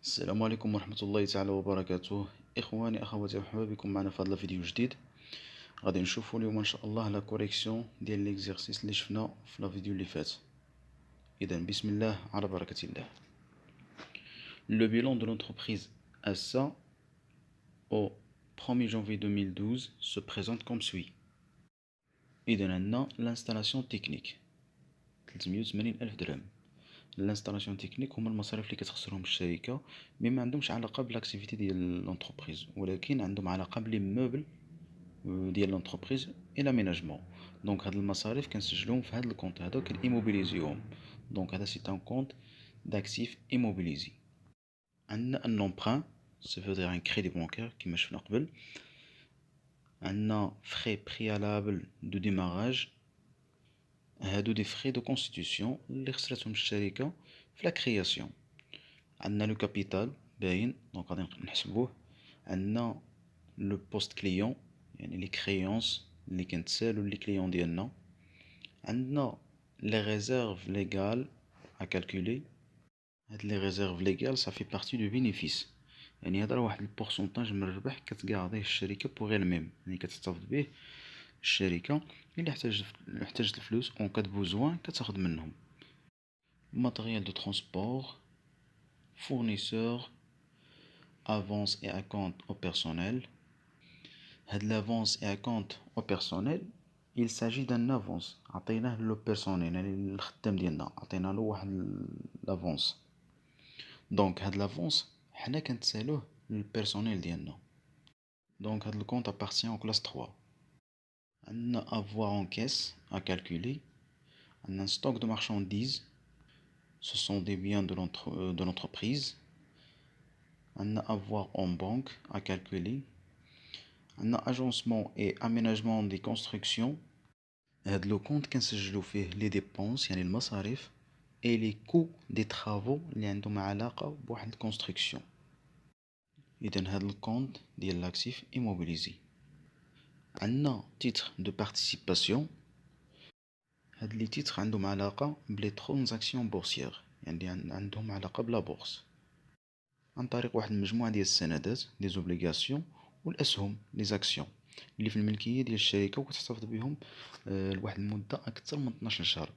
السلام عليكم ورحمة الله تعالى وبركاته. إخواني أخواتي مرحبا بكم معنا في هذا الفيديو جديد. غادي نشوفوا اليوم إن شاء الله لا كوريكسيون ديال ليكزيرسيس اللي شفنا في لا فيديو اللي فات. إذا بسم الله على بركة الله. Le bilan de l'entreprise ASSA au 1er janvier 2012 se présente comme suit. إذا عندنا l'installation technique 380 ألف درهم. الانستالاسيون تكنيك هما المصاريف اللي كتخسرهم الشركه، مي ما عندهمش علاقه بالاكتيفيتي ديال لونتربريز، ولكن عندهم علاقه بلي موبل ديال لونتربريز الى ميناجمون. دونك هاد المصاريف كنسجلوهم في هاد الكونت هذا كنيموبيليزيوهم. دونك هذا سي ان كونت داكتيف ايموبيليزي. عندنا ان امبران سي فو دير ان كريدي بانكير كيما شفنا قبل. عندنا فري بريالابل دو ديماراج، هادو دي فري دو كونستيتيوسيون اللي خسرتهم الشركه في لا كرياسيون. عندنا لو كابيتال باين دونك غادي نحسبوه. عندنا لو بوست كليون يعني لي كريونس اللي كنتسالو لي كليون ديالنا. عندنا لي ريزيرف ليغال ا كالكولي. هاد لي ريزيرف ليغال صافي بارتي دو بينيفيس، يعني هذا راه واحد البورسونتاج من الربح كتقاضيه الشركه بوغ elle ميم، يعني كتحتفظ به الشركه اللي احتاجت الفلوس اون كاد بوزوان كتاخد منهم. ماتريال دو ترونسبور، fournisseur, avance et acompte au personnel. L'avance et acompte au personnel, il s'agit d'un avance عطيناه لو بيرسونيل يعني الخدام ديالنا، عطينا له واحد لافونس. دونك هاد لافونس حنا كنتسالوه للبيرسونيل ديالنا. دونك هاد الكونت appartient au classe 3. عندنا avoir en caisse à calculer. عندنا stock de marchandises, ce sont des biens de l'entreprise. On a avoir en banque à calculer. On a agencement et aménagement des constructions. هاد لو كونت كنسجلو فيه لي ديبونس يعني المصاريف et les coûts des travaux اللي عندهم علاقة بواحد الكونستركسيون. إذن هاد الكونت ديال لاكتيف إيموبيليزي. عندنا تيتر دو بارتيسيباسيون. هاد لي تيتر عندهم علاقة بلي ترانزاكسيون بورسيير، يعني عندهم علاقة بلا بورس عن طريق واحد المجموعة ديال السندات دي زوبليغاسيون والاسهم لي زاكسيون اللي في الملكيه ديال الشركه وكتحتفظ بهم لواحد المده اكثر من 12 شهر.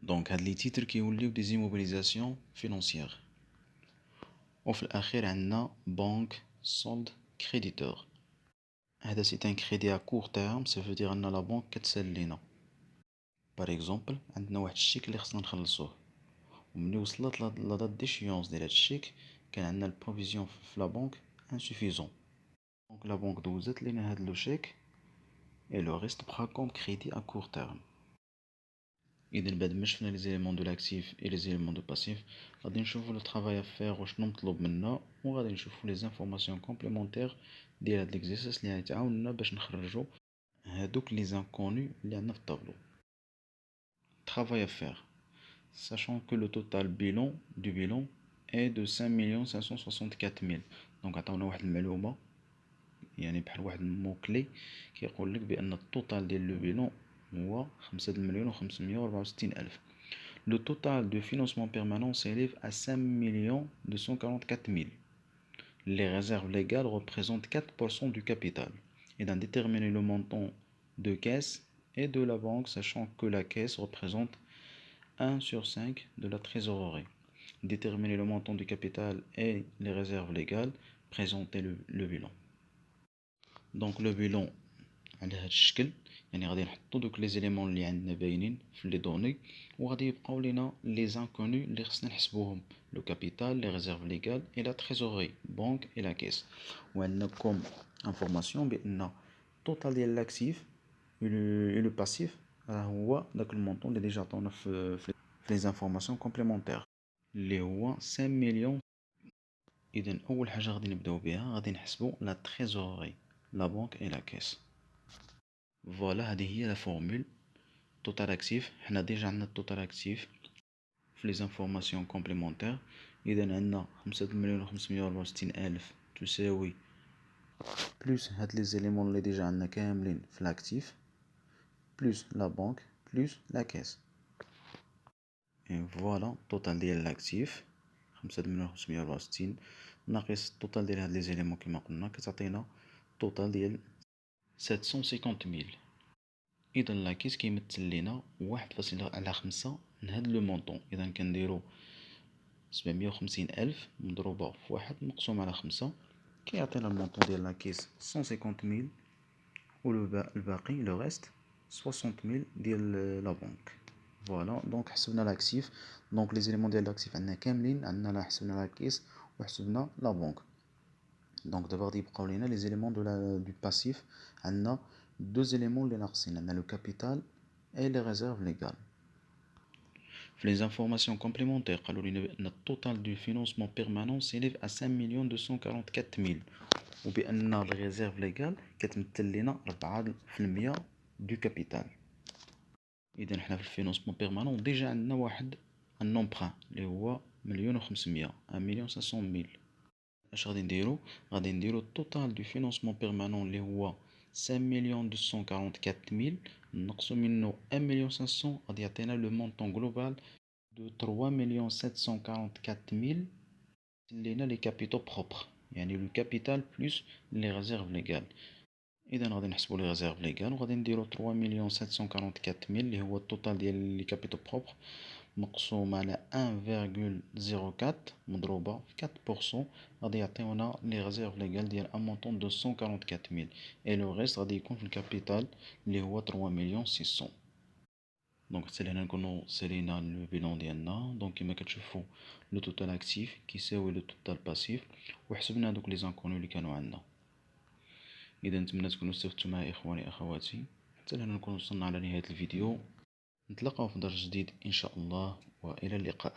دونك هاد لي تيتر كيوليو دي زيموبيليزاسيون فينونسيير. وفي الاخير عندنا بنك سولد كريديتور. هذا سي ان كريدي ا كور تيرم، سي فو دير ان لا بنك كتسال لينا باغ اكزومبل عندنا واحد الشيك اللي خصنا نخلصوه، وملي وصلت لا دات ديشيونس ديال هاد الشيك كان عندنا البروفيزيون في لا بنك انسوفيزون. دونك لا بنك دوزت لينا هاد لو شيك et le reste prend comme crédit à court terme. إذا بعد ما شفنا les éléments de l'actif et les éléments de passif غادي نشوفو le travail à faire وشنو مطلوب منا، وغادي نشوفو les informations complémentaires ديال هاد l'exercice اللي غيتعاوننا باش نخرجو هادوك les inconnus اللي عندنا في الطابلو. Travail à faire. Sachant que le total bilan du bilan est de 5 564 000. Donc عطاونا واحد المعلومة يعني بحال واحد المو كلي كيقول لك بان التوتال ديال لو بيلون هو 5,564,000. Le total de financement permanent s'élève à 5,244,000. Les réserves légales représentent 4% du capital. Et d'en déterminer le montant de caisse et de la banque, sachant que la caisse représente 1 sur 5 de la trésorerie. Déterminer le montant du capital et les réserves légales, présenter le bilan. دونك لو بيلون على هاد الشكل، يعني غادي نحطو دوك لي زيليمون اللي عندنا باينين في لي دوني، وغادي يبقاو لينا لي زانكوني اللي خصنا نحسبوهم، لو كابيتال، لي ريزيرف ليغال اي لا تريزوري بنك اي لا كيس. وعندنا كوم انفورماسيون بان التوتال ديال لاكتيف اي لو باسيف راه هو داك المونطون اللي ديجا عطاونا في لي زانفورماسيون كومبليمونتير اللي هو 5 مليون. اذا اول حاجه غادي نبداو بها غادي نحسبو لا تريزوري لا بنك اي لا كيس. فوالا هذه هي لا فورمول توتال اكتيف. حنا ديجا عندنا التوتال اكتيف في لي زانفورماسيون كومبليمونتير. اذا عندنا 5,564,000 تساوي بلوس هاد لي زيليمون اللي ديجا عندنا كاملين في الاكتيف بلوس لا بنك بلوس لا كيس. اي فوالا التوتال ديال الاكتيف 5564 ناقص التوتال ديال هاد لي زيليمون كيما قلنا كتعطينا توتال ديال 750000. اذا لاكيس كيمثل لينا 1.5 من هاد لو مونطون. اذا كنديرو 750000 مضروبة في 1 مقسوم على 5 كيعطينا المونطون ديال لاكيس 150000 و الباقي لو ريست 60000 ديال لا بنك. فوالا دونك حسبنا لاكتيف. دونك لي زيليمون ديال لاكتيف عندنا كاملين، عندنا حسبنا لاكيس وحسبنا لا بنك. دونك دابا غادي يبقاو لينا لي زيليمون دو باسيف. عندنا دو زيليمون اللي ناقصين، عندنا لو كابيتال اي لي ريزيرف ليغال. في لي انفورماسيون كومبليمونتير قالوا لنا بان التوتال دو فينونسمون بيرمانون سيليف ا 5,244,000 وبان الريزيرف ليغال كتمثل لنا 4% دو كابيتال. اذا حنا في الفينونسمون بيرمانون ديجا عندنا واحد النومبران اللي هو 1,500,000 1,500,000. اش غادي نديرو؟ غادي نديرو التوتال دو فينونسمون بيرمانون اللي هو 5,244,000 نقصو منه 1,500,000 غادي يعطينا لو مونطون غلوبال دو 3,744,000 لينا لي كابيتو بروبر، يعني لو كابيتال بلس لي ريزيرف ليغال. اذا غادي نحسبوا لي ريزيرف ليغال وغادي نديرو 3,744,000 اللي هو التوتال ديال لي كابيتو بروبر مقسوم على 1,04 مضروبه في 4% غادي يعطيونا لي ريزيرف ليغال ديال ان مونطون دو 144,000 اي لو ريست غادي يكون في الكابيتال اللي هو 3,600,000. دونك حتى لهنا نكونو سالينا لو بيلون ديالنا. دونك كيما كتشوفوا لو توتال اكتيف كيساوي لو توتال باسيف وحسبنا دوك لي زانكونو اللي كانوا عندنا. اذا نتمنى تكونوا استفدتوا معايا اخواني اخواتي. حتى لهنا نكون وصلنا على نهايه الفيديو. نتلاقاو في درس جديد ان شاء الله والى اللقاء.